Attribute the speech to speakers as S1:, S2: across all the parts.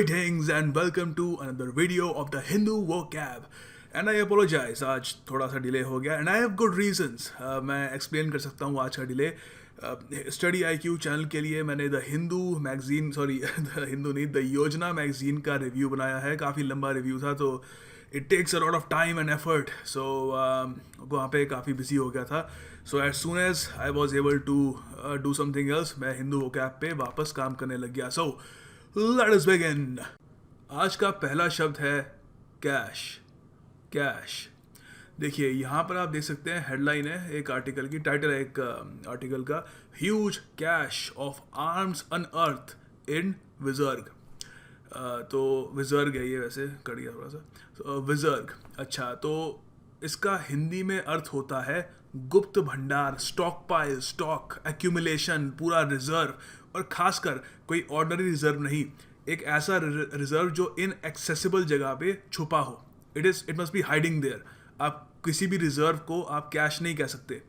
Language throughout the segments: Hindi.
S1: Greetings and welcome to another video of the Hindu vocab. And I apologize, आज थोड़ा सा डिले हो गया and I have good reasons. मैं एक्सप्लेन कर सकता हूँ आज का डिले. स्टडी IQ चैनल के लिए मैंने the Hindu magazine the Hindu नहीं द योजना मैगजीन का रिव्यू बनाया है. काफ़ी लंबा रिव्यू था तो it takes a lot of time and effort. So वहाँ पे काफ़ी बिजी हो गया था. So as soon as I was able to do something else, मैं हिंदू vocab पे वापस काम करने लग गया. So let us begin. आज का पहला शब्द है कैश. कैश. देखिए यहाँ पर आप देख सकते हैं, हेडलाइन है एक आर्टिकल की, टाइटल है एक आर्टिकल का, huge cache of arms unearth in विजर्ग. तो विजर्ग है ये, वैसे कट गया थोड़ा सा. विजर्ग. अच्छा, तो इसका हिंदी में अर्थ होता है गुप्त भंडार, स्टॉक पाइल, स्टॉक एक्यूमुलेशन, पूरा रिजर्व. और खासकर कोई ऑर्डनरी रिजर्व नहीं, एक ऐसा रिजर्व जो इनएक्सेसिबल जगह पे छुपा हो. It must be hiding there. आप किसी भी रिजर्व को आप कैश नहीं कह सकते.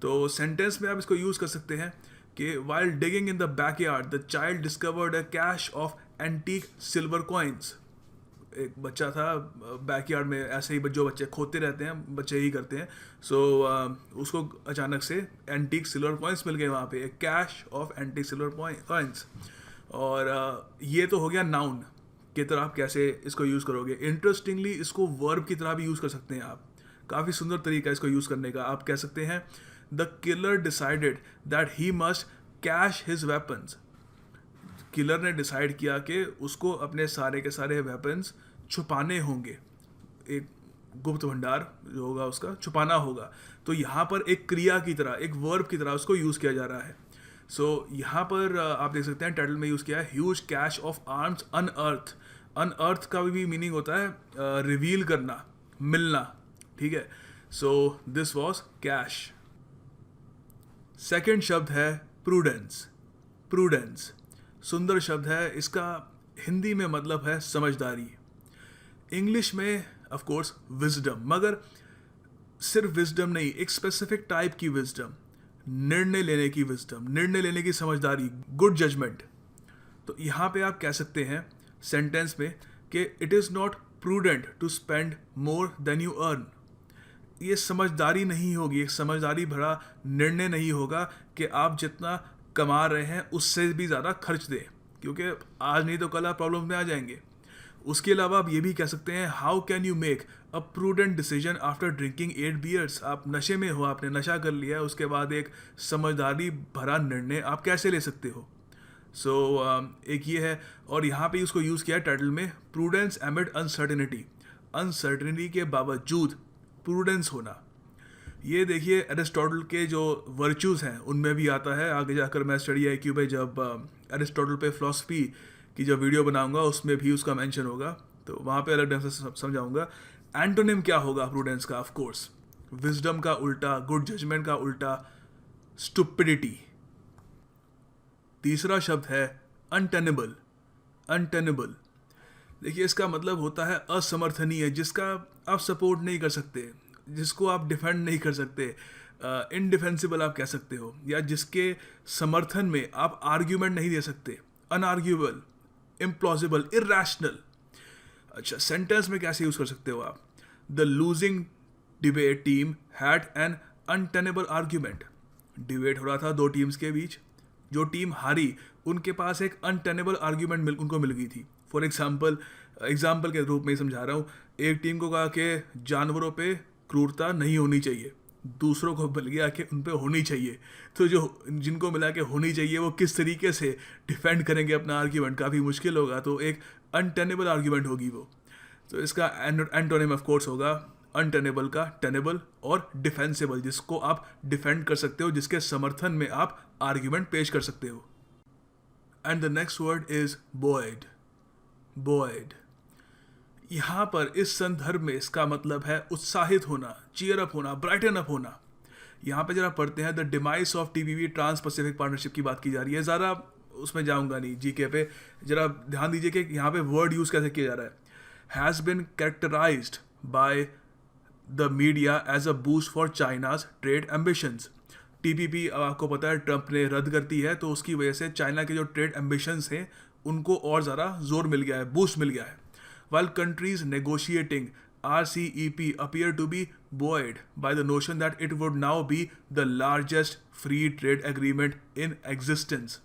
S1: तो सेंटेंस में आप इसको यूज़ कर सकते हैं कि while digging in the backyard the child discovered a cash of antique silver coins. एक बच्चा था बैकयार्ड में, ऐसे ही जो बच्चे खोदते रहते हैं, बच्चे ही करते हैं. सो उसको अचानक से एंटीक सिल्वर कॉइन्स मिल गए वहाँ पे, एक cash of antique silver coins. और ये तो हो गया नाउन की तरह आप कैसे इसको यूज़ करोगे. इंटरेस्टिंगली इसको वर्ब की तरह भी यूज़ कर सकते हैं आप. काफ़ी सुंदर तरीका है इसको यूज़ करने का. आप कह सकते हैं the killer decided that he must cash his weapons. Killer ने डिसाइड किया कि उसको अपने सारे के सारे वेपन्स छुपाने होंगे. एक गुप्त भंडार जो होगा उसका छुपाना होगा. तो यहाँ पर एक क्रिया की तरह, एक वर्ब की तरह उसको यूज़ किया जा रहा है. सो यहाँ पर आप देख सकते हैं टाइटल में यूज़ किया है huge cache of arms unearth. Unearth का भी मीनिंग होता है रिवील करना, मिलना. ठीक है. So this was cash. Second शब्द है प्रूडेंस. प्रूडेंस सुंदर शब्द है. इसका हिंदी में मतलब है समझदारी. इंग्लिश में ऑफ कोर्स विजडम, मगर सिर्फ विजडम नहीं, एक स्पेसिफिक टाइप की विजडम, निर्णय लेने की विजडम, निर्णय लेने की समझदारी, गुड जजमेंट. तो यहाँ पे आप कह सकते हैं सेंटेंस में कि it is not prudent to spend more than you earn. ये समझदारी नहीं होगी, एक समझदारी भरा निर्णय नहीं होगा कि आप जितना कमा रहे हैं उससे भी ज़्यादा खर्च दें, क्योंकि आज नहीं तो कल आप प्रॉब्लम में आ जाएंगे. उसके अलावा आप ये भी कह सकते हैं how can you make a prudent decision after drinking 8 beers. आप नशे में हो, आपने नशा कर लिया है, उसके बाद एक समझदारी भरा निर्णय आप कैसे ले सकते हो. सो एक ये है. और यहाँ पे उसको यूज़ किया है टाइटल में, प्रूडेंस एमिड अनसर्टेनिटी. अनसर्टेनिटी के बावजूद प्रूडेंस होना. ये देखिए एरिस्टोटल के जो वर्च्यूज़ हैं उनमें भी आता है. आगे जाकर मैं स्टडी IQ पे जब एरिस्टोटल पे फिलॉसफी की जो वीडियो बनाऊंगा उसमें भी उसका मेंशन होगा, तो वहाँ पे अलग ढंग से समझाऊंगा. एंटोनिम क्या होगा प्रूडेंस का? ऑफ कोर्स विजडम का उल्टा, गुड जजमेंट का उल्टा, स्टुपिडिटी. तीसरा शब्द है अनटेनेबल. अनटेनेबल देखिए इसका मतलब होता है असमर्थनीय, जिसका आप सपोर्ट नहीं कर सकते, जिसको आप डिफेंड नहीं कर सकते. इनडिफेंसिबल आप कह सकते हो, या जिसके समर्थन में आप आर्ग्यूमेंट नहीं दे सकते. अनआर्ग्यूएबल, इम्प्लॉजिबल, इरैशनल. अच्छा, सेंटेंस में कैसे यूज़ कर सकते हो आप? The losing debate team had an untenable argument. Debate हो रहा था दो टीम्स के बीच. जो टीम हारी उनके पास एक अनटेनेबल आर्ग्यूमेंट उनको मिल गई थी. फॉर एग्जाम्पल के रूप में समझा रहा हूँ. एक टीम को कहा कि जानवरों पे क्रूरता नहीं होनी चाहिए, दूसरों को मिल गया कि उन पे होनी चाहिए. तो जो जिनको मिला कि होनी चाहिए वो किस तरीके से डिफेंड करेंगे अपना आर्ग्यूमेंट, काफ़ी मुश्किल होगा. तो एक अनटेनेबल आर्ग्यूमेंट होगी वो. तो इसका एंटोनिम ऑफ कोर्स होगा अनटेनेबल का टेनेबल, और डिफेंसिबल, जिसको आप डिफेंड कर सकते हो, जिसके समर्थन में आप आर्ग्यूमेंट पेश कर सकते हो. And the next word is buoyed. Buoyed यहाँ पर इस संदर्भ में इसका मतलब है उत्साहित होना, चीयर अप होना, ब्राइटन अप होना. यहाँ पे जरा पढ़ते हैं the demise of TPP trans pacific partnership की बात की जा रही है. ज़रा उसमें जाऊँगा नहीं, GK पे जरा ध्यान दीजिए कि यहाँ पे वर्ड यूज़ कैसे किया जा रहा है. Has been characterised by the media as a boost for China's trade ambitions. TPP आपको पता है ट्रंप ने रद्द करती है, तो उसकी वजह से चाइना के जो ट्रेड एम्बिशंस हैं उनको और ज़्यादा जोर मिल गया है, बूस्ट मिल गया है. While countries negotiating RCEP appear to be buoyed by the notion that it would now be the largest free trade agreement in existence.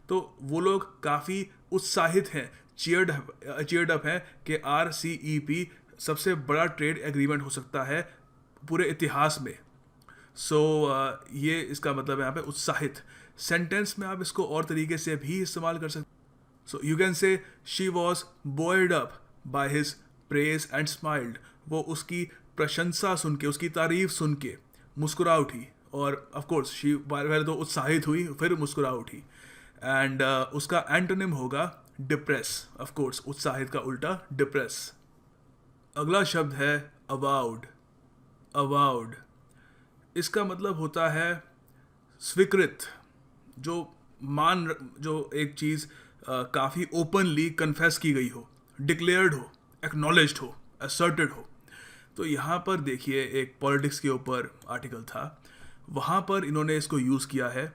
S1: तो वो लोग काफ़ी उत्साहित हैं, चीयर्ड अप हैं कि RCEP सबसे बड़ा ट्रेड एग्रीमेंट हो सकता है पूरे इतिहास में. सो ये इसका मतलब है यहाँ पे उत्साहित. सेंटेंस में आप इसको और तरीके से भी इस्तेमाल कर सकते. So you can say she was buoyed up by his praise and smiled. वो उसकी प्रशंसा सुन के, उसकी तारीफ सुन के मुस्कुरा उठी. और ऑफ कोर्स शी पहले तो उत्साहित हुई, फिर मुस्कुरा उठी. एंड उसका एंटोनिम होगा डिप्रेस. ऑफ कोर्स उत्साहित का उल्टा डिप्रेस. अगला शब्द है अवाउड. अवाउड इसका मतलब होता है स्वीकृत. जो एक चीज़ काफ़ी ओपनली कन्फेस की गई हो, डिक्लेयर्ड हो, एक्नॉलेज्ड हो, असर्टेड हो. तो यहाँ पर देखिए एक पॉलिटिक्स के ऊपर आर्टिकल था, वहाँ पर इन्होंने इसको यूज़ किया है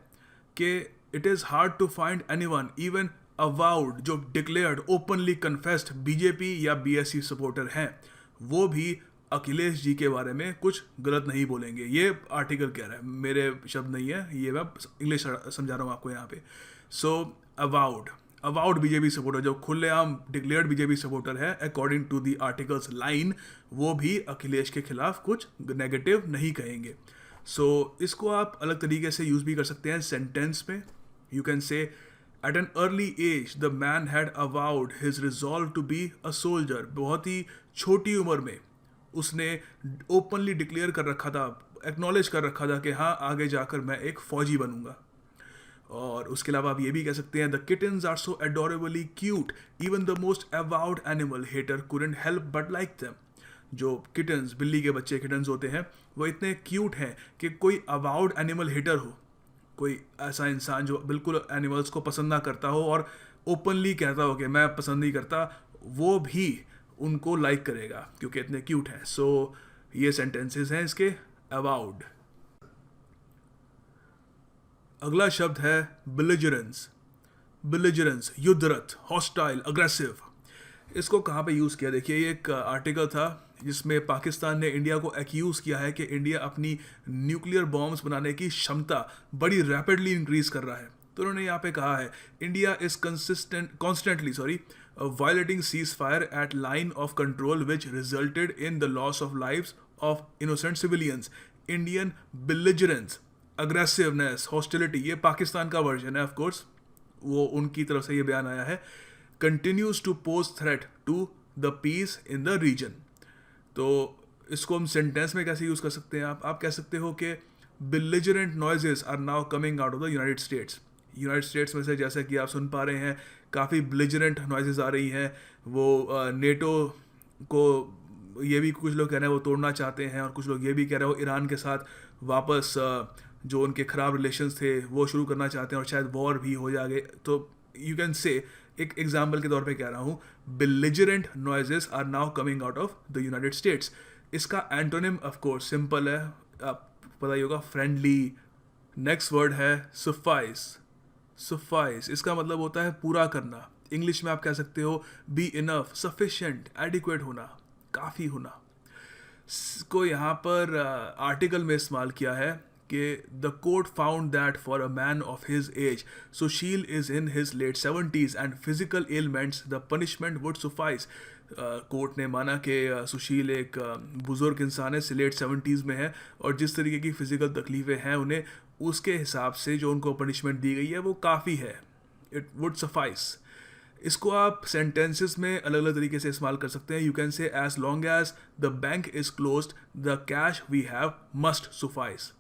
S1: कि it is hard to find anyone even avowed, जो डिक्लेयर्ड ओपनली कन्फेस्ड बीजेपी या बीएसपी सपोर्टर हैं, वो भी अखिलेश जी के बारे में कुछ गलत नहीं बोलेंगे. ये आर्टिकल कह रहा है, मेरे शब्द नहीं है, ये मैं इंग्लिश समझा रहा हूँ आपको यहाँ पे. सो अवाउड बीजेपी सपोर्टर, जो खुलेआम डिक्लेयर्ड बीजेपी सपोर्टर है according to the articles line, वो भी अखिलेश के खिलाफ कुछ नेगेटिव नहीं कहेंगे. सो इसको आप अलग तरीके से यूज़ भी कर सकते हैं सेंटेंस में. You can say at an early age the man had avowed his resolve to be a soldier. बहुत ही छोटी उम्र में उसने ओपनली डिक्लेयर कर रखा था, एक्नॉलेज कर रखा था कि हाँ आगे जाकर मैं एक फौजी बनूंगा. और उसके अलावा आप ये भी कह सकते हैं the kittens are so adorably cute even the most avowed animal hater couldn't help but like them. जो किटन्स, बिल्ली के बच्चे किटन्स होते हैं, वो इतने क्यूट हैं कि कोई अवाउड एनिमल हेटर हो, कोई ऐसा इंसान जो बिल्कुल एनिमल्स को पसंद ना करता हो और ओपनली कहता हो कि मैं पसंद नहीं करता, वो भी उनको लाइक करेगा क्योंकि इतने क्यूट हैं. सो ये सेंटेंसेस हैं इसके अबाउट. अगला शब्द है बिलिजरेंस. बिलिजरेंस युद्धरत, हॉस्टाइल, अग्रेसिव. इसको कहाँ पे यूज़ किया? देखिए ये एक आर्टिकल था जिसमें पाकिस्तान ने इंडिया को एक्यूज़ किया है कि इंडिया अपनी न्यूक्लियर बॉम्ब्स बनाने की क्षमता बड़ी रैपिडली इंक्रीज कर रहा है. तो उन्होंने यहाँ पे कहा है India is constantly violating ceasefire at line of control which resulted in the loss of lives of innocent civilians. Indian belligerence, aggressiveness, hostility, ये पाकिस्तान का वर्जन है. ऑफ कोर्स वो उनकी तरफ से ये बयान आया है. continues to pose threat to the peace in the region. तो इसको हम सेंटेंस में कैसे यूज़ कर सकते हैं? आप कह सकते हो कि belligerent noises are now coming out of the United States. United states में से जैसा कि आप सुन पा रहे हैं काफ़ी ब्लिजरेंट नॉइजेस आ रही हैं. वो नेटो को ये भी कुछ लोग कह रहे हैं वो तोड़ना चाहते हैं, और कुछ लोग ये भी कह रहे हैं वो ईरान के साथ वापस जो उनके ख़राब रिलेशंस थे वो शुरू करना चाहते हैं और शायद वॉर भी हो जाए. तो यू कैन से एक एग्जाम्पल के तौर पे कह रहा हूँ, belligerent noises are now coming out of the United States. इसका एंटोनिम ऑफ कोर्स सिंपल है, आप पता ही होगा, फ्रेंडली. नेक्स्ट वर्ड है सफाइस. सफाइस इसका मतलब होता है पूरा करना. इंग्लिश में आप कह सकते हो बी इनफ, सफिशिएंट, एडिक्वेट होना, काफ़ी होना. को यहाँ पर आर्टिकल में इस्तेमाल किया है कि the court found that for a man of his age, Sushil is in his late 70s and physical ailments the punishment would suffice. Court ने माना कि सुशील एक बुज़ुर्ग इंसान है, लेट 70s में है, और जिस तरीके की फ़िज़िकल तकलीफ़ें हैं उन्हें, उसके हिसाब से जो उनको पनिशमेंट दी गई है वो काफ़ी है. It would suffice. इसको आप सेंटेंसेस में अलग अलग तरीके से इस्तेमाल कर सकते हैं. You can say as long as the bank is closed the cash we have must suffice.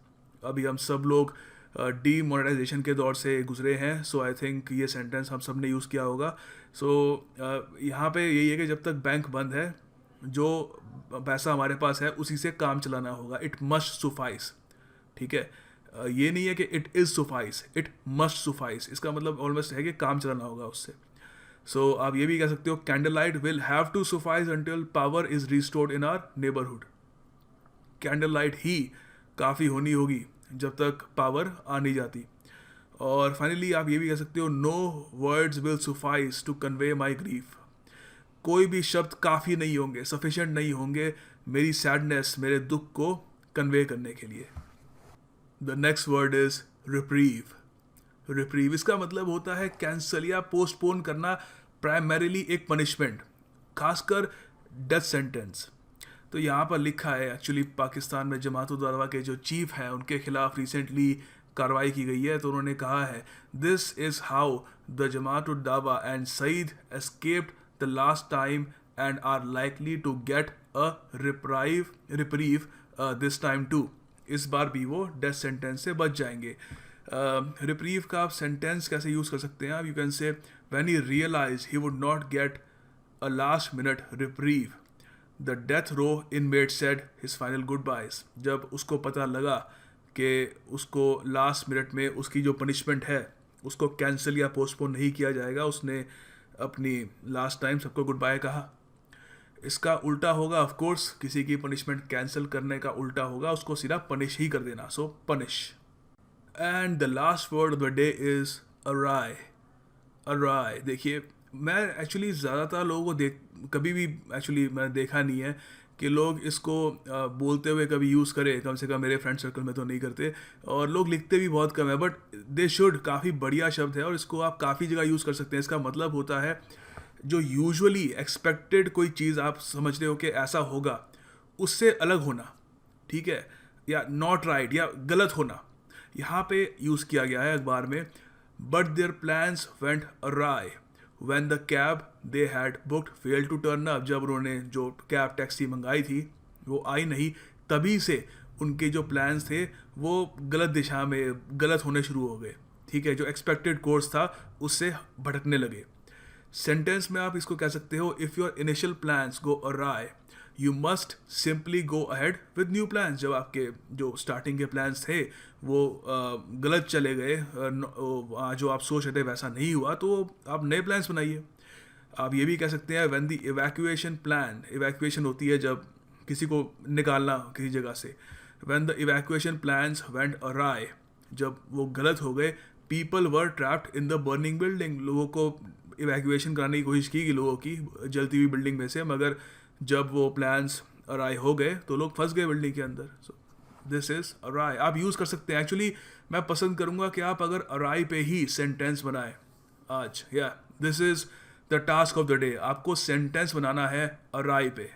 S1: अभी हम सब लोग डीमोनेटाइजेशन के दौर से गुजरे हैं, सो आई थिंक ये सेंटेंस हम सब ने यूज़ किया होगा. सो यहाँ पे यही है कि जब तक बैंक बंद है, जो पैसा हमारे पास है उसी से काम चलाना होगा. It must suffice. ठीक है, ये नहीं है कि it is suffice, it must suffice. इसका मतलब ऑलमोस्ट है कि काम चलाना होगा उससे. सो आप ये भी कह सकते हो candle light will have to suffice until power is restored in our neighbourhood. Candle light ही काफ़ी होनी होगी जब तक पावर आ नहीं जाती. और फाइनली आप ये भी कह सकते हो, no words will suffice to convey my grief. कोई भी शब्द काफ़ी नहीं होंगे, सफिशेंट नहीं होंगे मेरी सैडनेस, मेरे दुख को कन्वे करने के लिए। The next word is reprieve. Reprieve इसका मतलब होता है कैंसल या पोस्टपोन करना, प्राइमरीली एक पनिशमेंट, खासकर डेथ सेंटेंस। तो यहाँ पर लिखा है, एक्चुअली पाकिस्तान में जमात उद दावा के जो चीफ हैं उनके खिलाफ रिसेंटली कार्रवाई की गई है। तो उन्होंने कहा है, this is how the Jamaat ud Dawa and Saeed escaped the last time and are likely to get a reprieve this time too. इस बार भी वो डेथ सेंटेंस से बच जाएंगे। रिप्रीव का आप सेंटेंस कैसे यूज़ कर सकते हैं? आप you can say, when he realised he would not get a last minute reprieve, the death row inmate said his final goodbyes. जब उसको पता लगा कि उसको लास्ट मिनट में उसकी जो पनिशमेंट है उसको कैंसिल या पोस्टपोन नहीं किया जाएगा, उसने अपनी लास्ट टाइम सबको गुड बाय कहा। इसका उल्टा होगा, ऑफ कोर्स किसी की पनिशमेंट कैंसिल करने का उल्टा होगा उसको सीधा पनिश ही कर देना, so punish. And the last word of the day is array. Array, देखिए मैं एक्चुअली ज़्यादातर लोगों को कभी भी एक्चुअली मैंने देखा नहीं है कि लोग इसको बोलते हुए कभी यूज़ करें, कम से कम मेरे फ्रेंड सर्कल में तो नहीं करते, और लोग लिखते भी बहुत कम है, बट दे शुड। काफ़ी बढ़िया शब्द है और इसको आप काफ़ी जगह यूज़ कर सकते हैं। इसका मतलब होता है जो यूजुअली एक्सपेक्टेड कोई चीज़ आप समझ रहे हो कि ऐसा होगा, उससे अलग होना, ठीक है, या नॉट राइट या गलत होना, यहाँ पे यूज़ किया गया है अखबार में। But their plans went awry when the cab they had booked failed to turn up. जब उन्होंने जो कैब टैक्सी मंगाई थी वो आई नहीं, तभी से उनके जो प्लान्स थे वो गलत दिशा में, गलत होने शुरू हो गए, ठीक है, जो एक्सपेक्टेड कोर्स था उससे भटकने लगे। सेंटेंस में आप इसको कह सकते हो, if your initial plans go array you must simply go ahead with new plans. जब आपके जो स्टार्टिंग के प्लान्स थे वो गलत चले गए, जो आप सोच रहे थे वैसा नहीं हुआ, तो आप नए प्लान्स बनाइए। आप ये भी कह सकते हैं, when the evacuation plan, evacuation होती है जब किसी को निकालना किसी जगह से, when the evacuation plans went array, जब वो गलत हो गए, people were trapped in the burning building. लोगों को इवैक्यूएशन कराने की कोशिश की लोगों की जलती हुई बिल्डिंग में से, मगर जब वो प्लान्स अराय हो गए तो लोग फंस गए बिल्डिंग के अंदर। सो दिस इज अराय आप यूज़ कर सकते हैं। एक्चुअली मैं पसंद करूँगा कि आप अगर अराय पे ही सेंटेंस बनाएं आज, या this is the task of the day, आपको सेंटेंस बनाना है अराय पे।